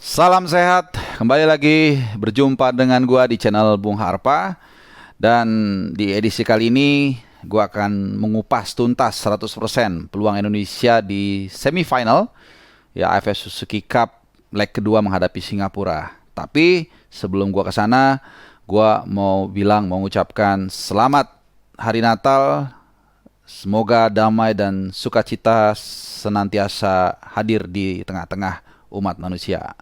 Salam sehat, kembali lagi berjumpa dengan gua di channel Bung Harpa. Dan di edisi kali ini gua akan mengupas tuntas 100% peluang Indonesia di semifinal ya AFF Suzuki Cup leg kedua menghadapi Singapura. Tapi sebelum gua ke sana, gua mau mengucapkan selamat Hari Natal. Semoga damai dan sukacita senantiasa hadir di tengah-tengah umat manusia.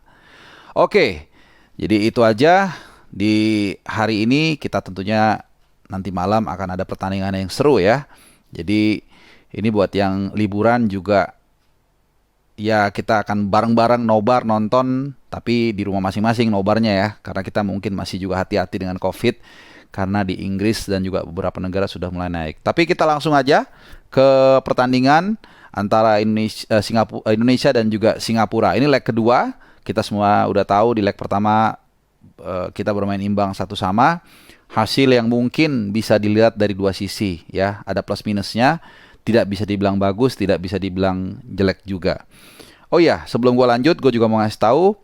Oke, jadi itu aja. Di hari ini kita tentunya nanti malam akan ada pertandingan yang seru ya. Jadi ini buat yang liburan juga ya, kita akan bareng-bareng nobar nonton, tapi di rumah masing-masing nobarnya ya. Karena kita mungkin masih juga hati-hati dengan COVID, karena di Inggris dan juga beberapa negara sudah mulai naik. Tapi kita langsung aja ke pertandingan antara Indonesia dan juga Singapura. Ini leg kedua. Kita semua udah tahu di leg pertama kita bermain imbang satu sama. Hasil yang mungkin bisa dilihat dari dua sisi ya, ada plus minusnya. Tidak bisa dibilang bagus, tidak bisa dibilang jelek juga. Oh ya, sebelum gua lanjut, gue juga mau ngasih tahu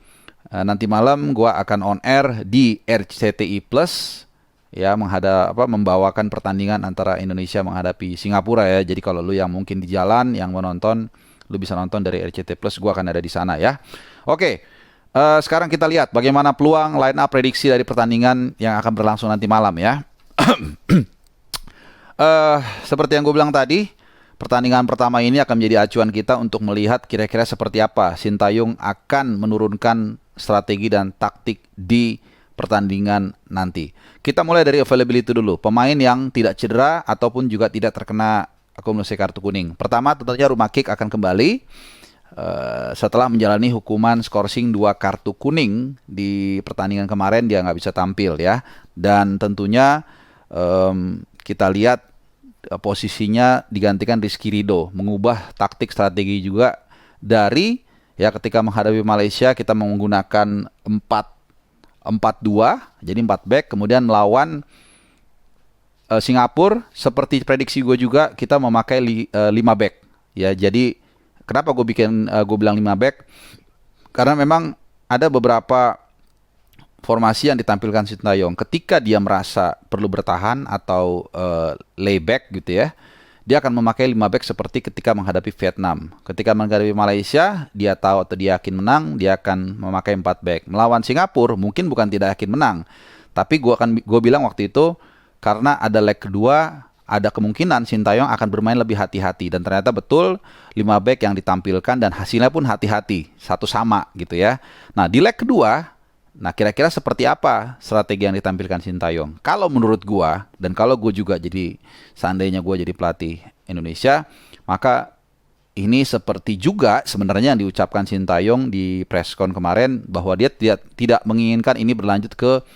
nanti malam gua akan on air di RCTI Plus ya, membawakan pertandingan antara Indonesia menghadapi Singapura ya. Jadi kalau lu yang mungkin di jalan yang mau nonton, lu bisa nonton dari RCTI Plus, gua akan ada di sana ya. Oke, sekarang kita lihat bagaimana peluang line up prediksi dari pertandingan yang akan berlangsung nanti malam ya. Seperti yang gue bilang tadi, pertandingan pertama ini akan menjadi acuan kita untuk melihat kira-kira seperti apa Sintayong akan menurunkan strategi dan taktik di pertandingan nanti. Kita mulai dari availability dulu. Pemain yang tidak cedera ataupun juga tidak terkena akumulasi kartu kuning. Pertama tentunya Rumakik akan kembali setelah menjalani hukuman skorsing 2 kartu kuning di pertandingan kemarin. Dia nggak bisa tampil ya. Dan tentunya kita lihat posisinya digantikan Rizky Ridho, mengubah taktik strategi juga dari ya, ketika menghadapi Malaysia kita menggunakan 4-4-2, jadi 4 back. Kemudian melawan Singapura, seperti prediksi gue juga, kita memakai 5 back ya. Jadi kenapa gue bilang 5 back? Karena memang ada beberapa formasi yang ditampilkan Sintayong ketika dia merasa perlu bertahan atau lay back gitu ya. Dia akan memakai 5 back seperti ketika menghadapi Vietnam. Ketika menghadapi Malaysia, dia tahu atau dia yakin menang, dia akan memakai 4 back. Melawan Singapura mungkin bukan tidak yakin menang, tapi gue bilang waktu itu karena ada leg kedua, ada kemungkinan Sintayong akan bermain lebih hati-hati, dan ternyata betul 5 back yang ditampilkan dan hasilnya pun hati-hati, satu sama gitu ya. Nah, di leg kedua, nah kira-kira seperti apa strategi yang ditampilkan Sintayong? Kalau menurut gua, dan kalau gue juga jadi, seandainya gue jadi pelatih Indonesia, maka ini seperti juga sebenarnya yang diucapkan Sintayong di preskon kemarin, bahwa dia tidak menginginkan ini berlanjut ke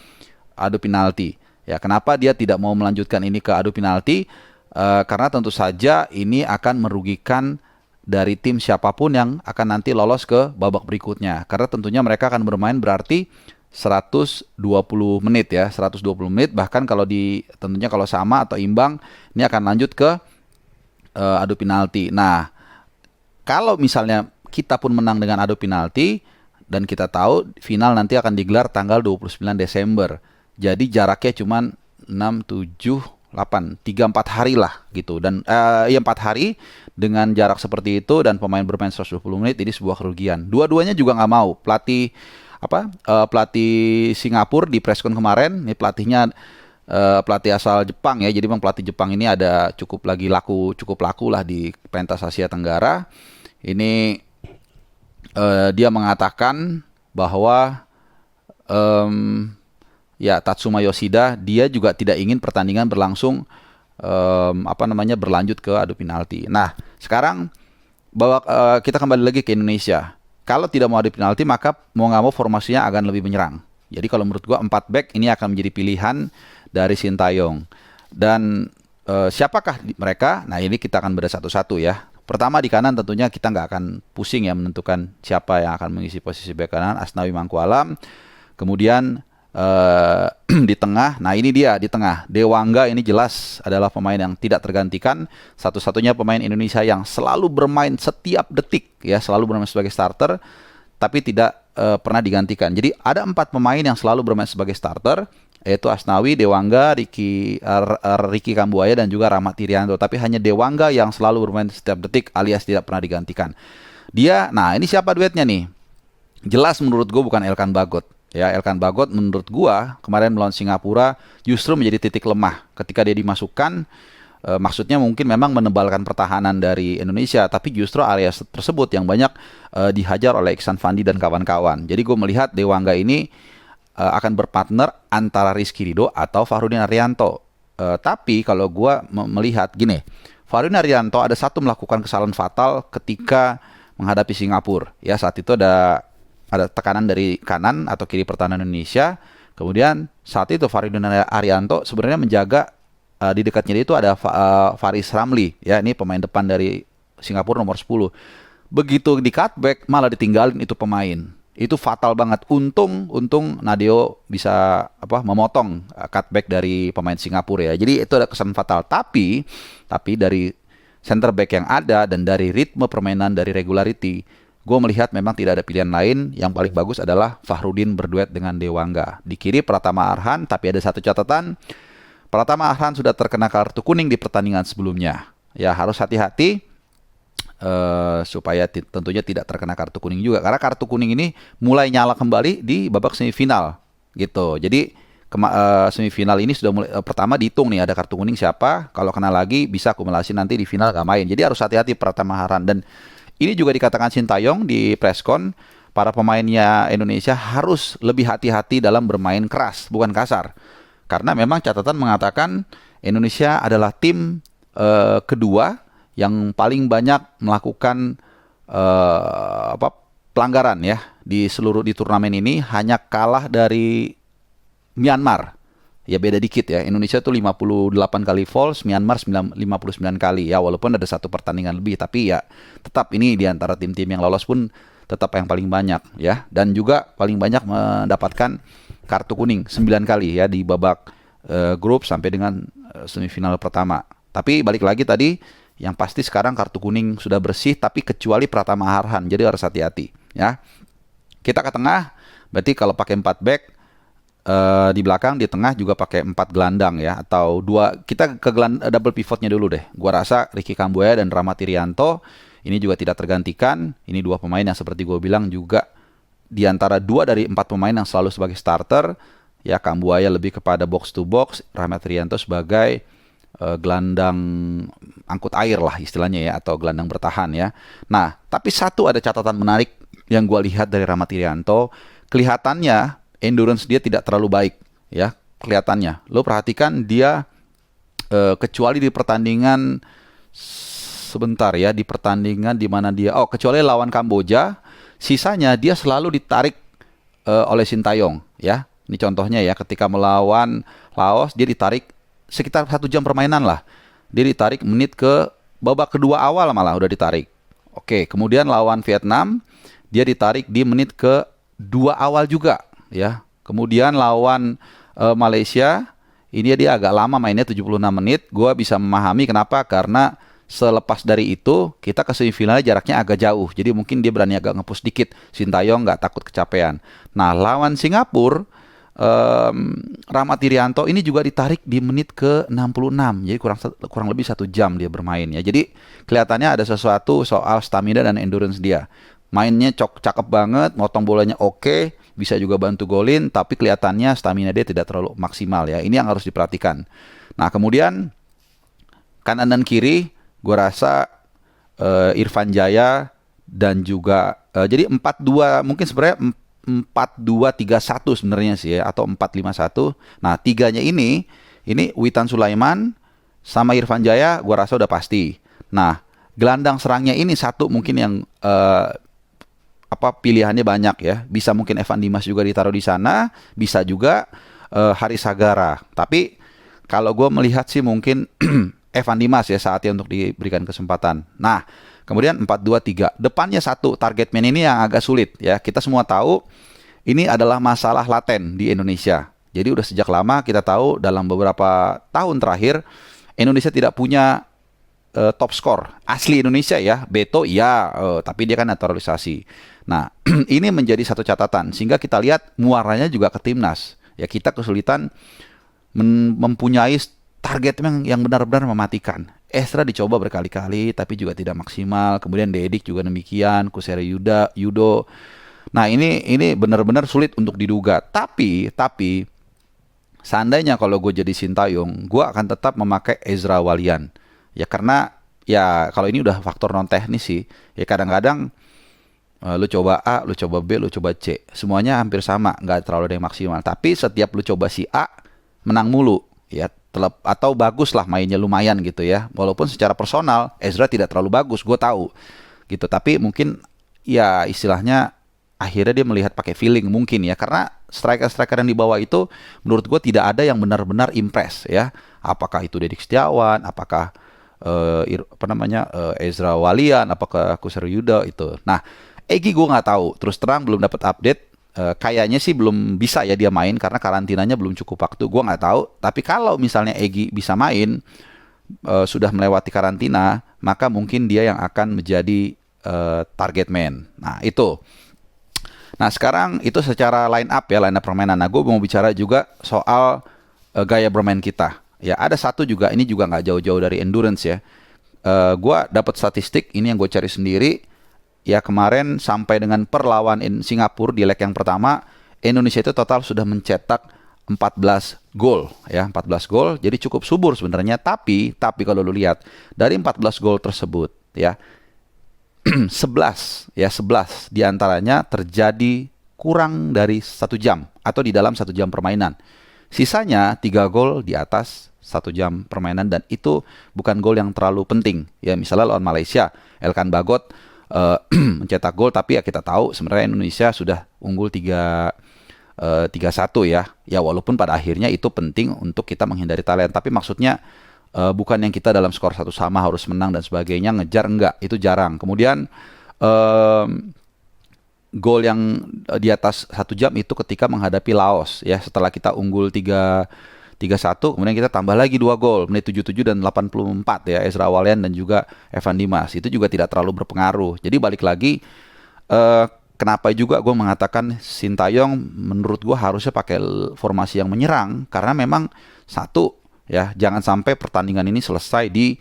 adu penalti. Ya, kenapa dia tidak mau melanjutkan ini ke adu penalti? Karena tentu saja ini akan merugikan dari tim siapapun yang akan nanti lolos ke babak berikutnya. Karena tentunya mereka akan bermain berarti 120 menit ya, 120 menit. Bahkan tentunya kalau sama atau imbang, ini akan lanjut ke adu penalti. Nah, kalau misalnya kita pun menang dengan adu penalti, dan kita tahu final nanti akan digelar tanggal 29 Desember. Jadi jaraknya cuma 6, 7, 8, 3-4 hari lah gitu. Dan 4 hari dengan jarak seperti itu dan pemain bermain 120 menit, ini sebuah kerugian. Dua-duanya juga nggak mau. Pelatih Singapura di preskon kemarin, ini pelatihnya pelatih asal Jepang ya. Jadi memang pelatih Jepang ini cukup laku lah di pentas Asia Tenggara. Ini dia mengatakan bahwa ya, Tatsuma Yoshida, dia juga tidak ingin pertandingan berlangsung berlanjut ke adu penalti. Nah, sekarang kita kembali lagi ke Indonesia. Kalau tidak mau adu penalti, maka mau nggak mau formasinya akan lebih menyerang. Jadi kalau menurut gua 4 back ini akan menjadi pilihan dari Sintayong. Dan siapakah mereka? Nah, ini kita akan bedah satu-satu ya. Pertama, di kanan tentunya kita nggak akan pusing ya menentukan siapa yang akan mengisi posisi back kanan. Asnawi Mangkualam. Kemudian di tengah, nah ini dia di tengah, Dewangga ini jelas adalah pemain yang tidak tergantikan, satu-satunya pemain Indonesia yang selalu bermain setiap detik ya, selalu bermain sebagai starter, tapi tidak pernah digantikan. Jadi ada 4 pemain yang selalu bermain sebagai starter, yaitu Asnawi, Dewangga, Ricky Kambuaya dan juga Rahmat Irianto. Tapi hanya Dewangga yang selalu bermain setiap detik alias tidak pernah digantikan. Nah ini siapa duetnya nih? Jelas menurut gue bukan Elkan Bagot. Ya, Elkan Bagot menurut gue kemarin melawan Singapura justru menjadi titik lemah ketika dia dimasukkan. Maksudnya mungkin memang menebalkan pertahanan dari Indonesia, tapi justru area tersebut yang banyak dihajar oleh Iksan Fandi dan kawan-kawan. Jadi gue melihat Dewangga ini akan berpartner antara Rizky Ridho atau Fahrudin Arianto. Tapi kalau gue melihat gini, Fahrudin Arianto ada satu melakukan kesalahan fatal ketika menghadapi Singapura. Ya, saat itu ada tekanan dari kanan atau kiri pertahanan Indonesia. Kemudian saat itu Fahrudin Arianto sebenarnya menjaga di dekatnya dia itu ada Faris Ramli, ya, ini pemain depan dari Singapura nomor 10. Begitu di cutback malah ditinggalin itu pemain. Itu fatal banget. Untung Nadeo bisa memotong cutback dari pemain Singapura ya. Jadi itu ada kesan fatal. Tapi dari center back yang ada dan dari ritme permainan, dari regularity, gue melihat memang tidak ada pilihan lain. Yang paling bagus adalah Fahrudin berduet dengan Dewangga. Di kiri Pratama Arhan, tapi ada satu catatan. Pratama Arhan sudah terkena kartu kuning di pertandingan sebelumnya. Ya, harus hati-hati supaya tentunya tidak terkena kartu kuning juga. Karena kartu kuning ini mulai nyala kembali di babak semifinal gitu. Jadi semifinal ini sudah mulai pertama dihitung nih ada kartu kuning siapa. Kalau kena lagi bisa akumulasi nanti di final gak main. Jadi harus hati-hati Pratama Arhan. Dan ini juga dikatakan Sintayong di preskon, para pemainnya Indonesia harus lebih hati-hati dalam bermain keras, bukan kasar. Karena memang catatan mengatakan Indonesia adalah tim kedua yang paling banyak melakukan pelanggaran ya di turnamen ini, hanya kalah dari Myanmar. Ya beda dikit ya. Indonesia tuh 58 kali fouls, Myanmar 59 kali ya, walaupun ada satu pertandingan lebih, tapi ya tetap ini di antara tim-tim yang lolos pun tetap yang paling banyak ya, dan juga paling banyak mendapatkan kartu kuning 9 kali ya di babak grup sampai dengan semifinal pertama. Tapi balik lagi tadi, yang pasti sekarang kartu kuning sudah bersih, tapi kecuali Pratama Arhan, jadi harus hati-hati ya. Kita ke tengah, berarti kalau pakai 4 back di belakang, di tengah juga pakai 4 gelandang ya, atau 2. Kita ke double pivotnya dulu deh. Gua rasa Ricky Kambuaya dan Rahmat Irianto ini juga tidak tergantikan. Ini 2 pemain yang seperti gue bilang juga di antara 2 dari 4 pemain yang selalu sebagai starter. Ya, Kambuaya lebih kepada box to box, Rahmat Irianto sebagai gelandang angkut air lah istilahnya ya, atau gelandang bertahan ya. Nah, tapi satu ada catatan menarik yang gue lihat dari Rahmat Irianto. Kelihatannya endurance dia tidak terlalu baik ya, kelihatannya. Lo perhatikan dia kecuali di pertandingan sebentar ya, di pertandingan di mana dia kecuali lawan Kamboja, sisanya dia selalu ditarik oleh Sintayong ya. Ini contohnya ya, ketika melawan Laos dia ditarik sekitar 1 jam permainan lah. Dia ditarik menit ke babak kedua awal malah udah ditarik. Oke, kemudian lawan Vietnam dia ditarik di menit ke 2 awal juga ya. Kemudian lawan Malaysia ini dia agak lama mainnya 76 menit. Gua bisa memahami kenapa, karena selepas dari itu kita ke semifinalnya jaraknya agak jauh. Jadi mungkin dia berani agak ngepush dikit. Sintayong nggak takut kecapean. Nah, lawan Singapura Rahmat Irianto ini juga ditarik di menit ke 66. Jadi kurang lebih 1 jam dia bermain ya. Jadi kelihatannya ada sesuatu soal stamina dan endurance dia. Mainnya cakep banget, motong bolanya oke, bisa juga bantu golin, tapi kelihatannya stamina dia tidak terlalu maksimal ya. Ini yang harus diperhatikan. Nah, kemudian kanan dan kiri gue rasa Irfan Jaya dan juga jadi 4-2, mungkin sebenarnya 4-2-3-1 sebenarnya sih ya, atau 4-5-1. Nah, tiganya ini Witan Sulaiman sama Irfan Jaya gue rasa udah pasti. Nah, gelandang serangnya ini satu mungkin yang pilihannya banyak ya. Bisa mungkin Evan Dimas juga ditaruh di sana, bisa juga Haris Sagara. Tapi kalau gue melihat sih mungkin Evan Dimas ya saatnya untuk diberikan kesempatan. Nah, kemudian 4-2-3. Depannya satu target man ini yang agak sulit ya. Kita semua tahu ini adalah masalah laten di Indonesia. Jadi udah sejak lama kita tahu dalam beberapa tahun terakhir Indonesia tidak punya top skor asli Indonesia ya. Beto ya, tapi dia kan naturalisasi. Nah, ini menjadi satu catatan sehingga kita lihat muaranya juga ke timnas. Ya kita kesulitan mempunyai target yang benar-benar mematikan. Ezra dicoba berkali-kali tapi juga tidak maksimal. Kemudian Dedik juga demikian, Kusere Yudo. Nah, ini benar-benar sulit untuk diduga. Tapi seandainya kalau gue jadi Sintayong, gue akan tetap memakai Ezra Walian. Ya karena ya kalau ini udah faktor non teknis sih. Ya kadang-kadang lu coba A, lu coba B, lu coba C. Semuanya hampir sama, nggak terlalu ada yang maksimal. Tapi setiap lu coba si A, menang mulu. Ya, atau bagus lah mainnya lumayan gitu ya. Walaupun secara personal, Ezra tidak terlalu bagus, gue tahu. Gitu, tapi mungkin ya istilahnya akhirnya dia melihat pakai feeling mungkin ya. Karena striker-striker yang di bawah itu menurut gue tidak ada yang benar-benar impress ya. Apakah itu Dedik Setiawan, apakah Ezra Walian, apakah Kusere Yudo itu. Nah, Egy gue nggak tahu, terus terang belum dapat update. Kayaknya sih belum bisa ya dia main karena karantinanya belum cukup waktu. Gue nggak tahu. Tapi kalau misalnya Egy bisa main, sudah melewati karantina, maka mungkin dia yang akan menjadi target man. Nah itu. Nah sekarang itu secara line up permainan. Nah gue mau bicara juga soal gaya bermain kita. Ya ada satu juga, ini juga nggak jauh-jauh dari endurance ya. Gue dapat statistik ini yang gue cari sendiri. Ya kemarin sampai dengan perlawan Singapura di leg yang pertama, Indonesia itu total sudah mencetak 14 gol ya, 14 gol. Jadi cukup subur sebenarnya, tapi kalau lu lihat dari 14 gol tersebut ya 11 diantaranya terjadi kurang dari 1 jam atau di dalam 1 jam permainan. Sisanya 3 gol di atas 1 jam permainan, dan itu bukan gol yang terlalu penting ya. Misalnya lawan Malaysia, Elkan Bagot mencetak gol, tapi ya kita tahu sebenarnya Indonesia sudah unggul 3-1 ya. Ya walaupun pada akhirnya itu penting untuk kita menghindari Thailand, tapi maksudnya bukan yang kita dalam skor 1-1 harus menang dan sebagainya, ngejar enggak, itu jarang. Kemudian gol yang di atas 1 jam itu ketika menghadapi Laos ya, setelah kita unggul 3-1, kemudian kita tambah lagi 2 gol menit 77 dan 84 ya, Ezra Walian dan juga Evan Dimas. Itu juga tidak terlalu berpengaruh. Jadi balik lagi, kenapa juga gue mengatakan Sintayong menurut gue harusnya pakai formasi yang menyerang, karena memang satu ya, jangan sampai pertandingan ini selesai di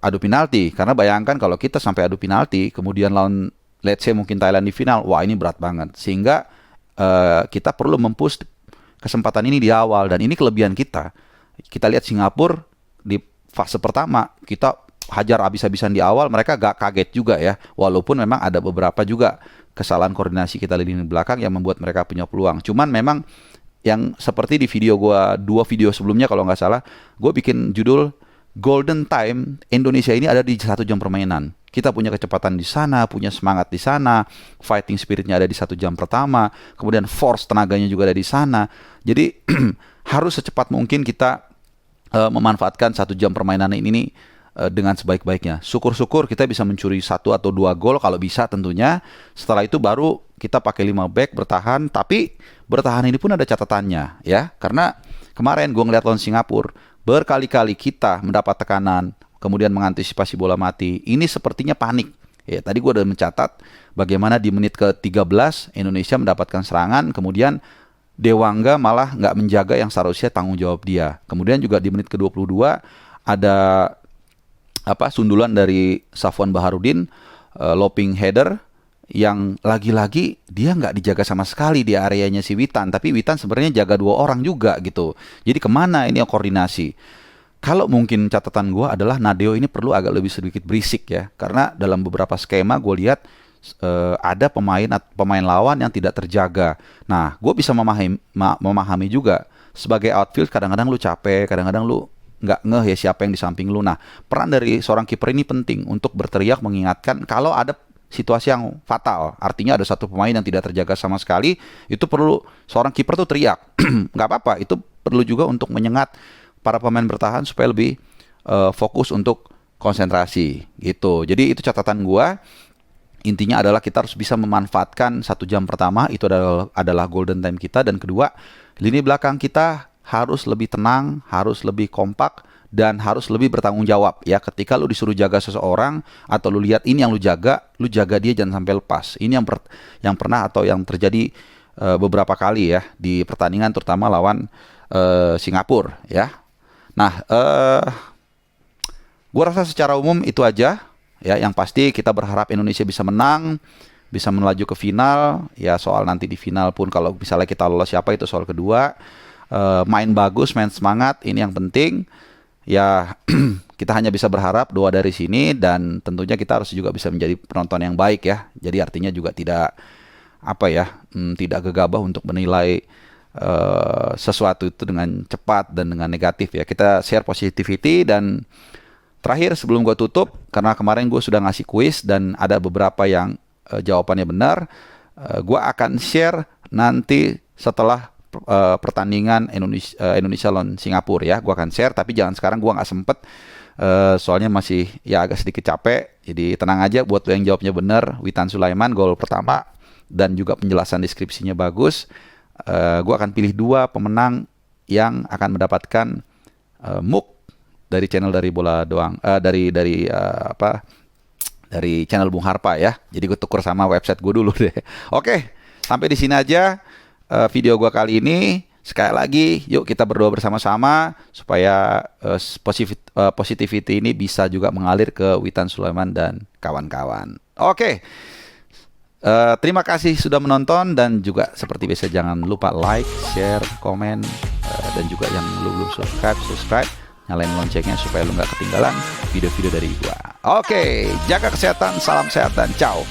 adu penalti. Karena bayangkan kalau kita sampai adu penalti kemudian lawan let's say mungkin Thailand di final, wah ini berat banget. Sehingga kita perlu mempush kesempatan ini di awal, dan ini kelebihan kita. Kita lihat Singapura di fase pertama, kita hajar habis-habisan di awal, mereka gak kaget juga ya. Walaupun memang ada beberapa juga kesalahan koordinasi kita di lini belakang yang membuat mereka punya peluang. Cuman memang yang seperti di video gua, 2 video sebelumnya kalau nggak salah, gue bikin judul Golden Time Indonesia ini ada di 1 jam permainan. Kita punya kecepatan di sana, punya semangat di sana, fighting spiritnya ada di 1 jam pertama, kemudian force tenaganya juga ada di sana. Jadi harus secepat mungkin kita memanfaatkan 1 jam permainan ini dengan sebaik-baiknya. Syukur-syukur kita bisa mencuri 1 atau 2 gol kalau bisa tentunya. Setelah itu baru kita pakai 5 back bertahan, tapi bertahan ini pun ada catatannya ya. Karena kemarin gue ngeliat lawan Singapura, berkali-kali kita mendapat tekanan, kemudian mengantisipasi bola mati. Ini sepertinya panik. Ya, tadi gue udah mencatat bagaimana di menit ke-13 Indonesia mendapatkan serangan, kemudian Dewangga malah nggak menjaga yang seharusnya tanggung jawab dia. Kemudian juga di menit ke-22 ada sundulan dari Safwan Baharudin, looping header yang lagi-lagi dia nggak dijaga sama sekali di areanya si Witan, tapi Witan sebenarnya jaga 2 orang juga gitu. Jadi kemana ini koordinasi? Kalau mungkin catatan gue adalah Nadeo ini perlu agak lebih sedikit berisik ya, karena dalam beberapa skema gue lihat ada pemain lawan yang tidak terjaga. Nah, gue bisa memahami juga sebagai outfield kadang-kadang lu capek, kadang-kadang lu nggak ngeh ya siapa yang di samping lu. Nah, peran dari seorang kiper ini penting untuk berteriak mengingatkan kalau ada situasi yang fatal. Artinya ada satu pemain yang tidak terjaga sama sekali, itu perlu seorang kiper tuh teriak. Nggak apa-apa, itu perlu juga untuk menyengat para pemain bertahan supaya lebih fokus untuk konsentrasi gitu. Jadi itu catatan gua. Intinya adalah kita harus bisa memanfaatkan 1 jam pertama, itu adalah golden time kita. Dan kedua, lini belakang kita harus lebih tenang, harus lebih kompak, dan harus lebih bertanggung jawab ya. Ketika lu disuruh jaga seseorang atau lu lihat ini yang lu jaga dia jangan sampai lepas. Ini yang pernah atau yang terjadi beberapa kali ya di pertandingan terutama lawan Singapura ya. Nah, gua rasa secara umum itu aja ya. Yang pasti kita berharap Indonesia bisa menang, bisa melaju ke final ya. Soal nanti di final pun kalau misalnya kita lolos siapa itu soal kedua. Main bagus, main semangat, ini yang penting ya. Kita hanya bisa berharap doa dari sini, dan tentunya kita harus juga bisa menjadi penonton yang baik ya. Jadi artinya juga tidak tidak gegabah untuk menilai sesuatu itu dengan cepat dan dengan negatif ya. Kita share positivity. Dan terakhir sebelum gue tutup, karena kemarin gue sudah ngasih kuis dan ada beberapa yang jawabannya benar, gue akan share nanti setelah pertandingan Indonesia lawan Singapura ya. Gue akan share, tapi jangan sekarang, gue nggak sempet, soalnya masih ya agak sedikit capek. Jadi tenang aja buat lo yang jawabnya benar. Witan Sulaiman gol pertama dan juga penjelasan deskripsinya bagus. Gue akan pilih 2 pemenang yang akan mendapatkan mug dari channel dari bola doang, dari channel Bung Harpa ya. Jadi gue tuker sama website gue dulu deh. Oke, sampai di sini aja video gue kali ini. Sekali lagi, yuk kita berdoa bersama-sama supaya positivity ini bisa juga mengalir ke Witan Sulaiman dan kawan-kawan. Oke. Terima kasih sudah menonton, dan juga seperti biasa jangan lupa like, share, komen, dan juga yang belum subscribe, nyalain loncengnya supaya lu nggak ketinggalan video-video dari gua. Oke, jaga kesehatan, salam sehat, dan ciao.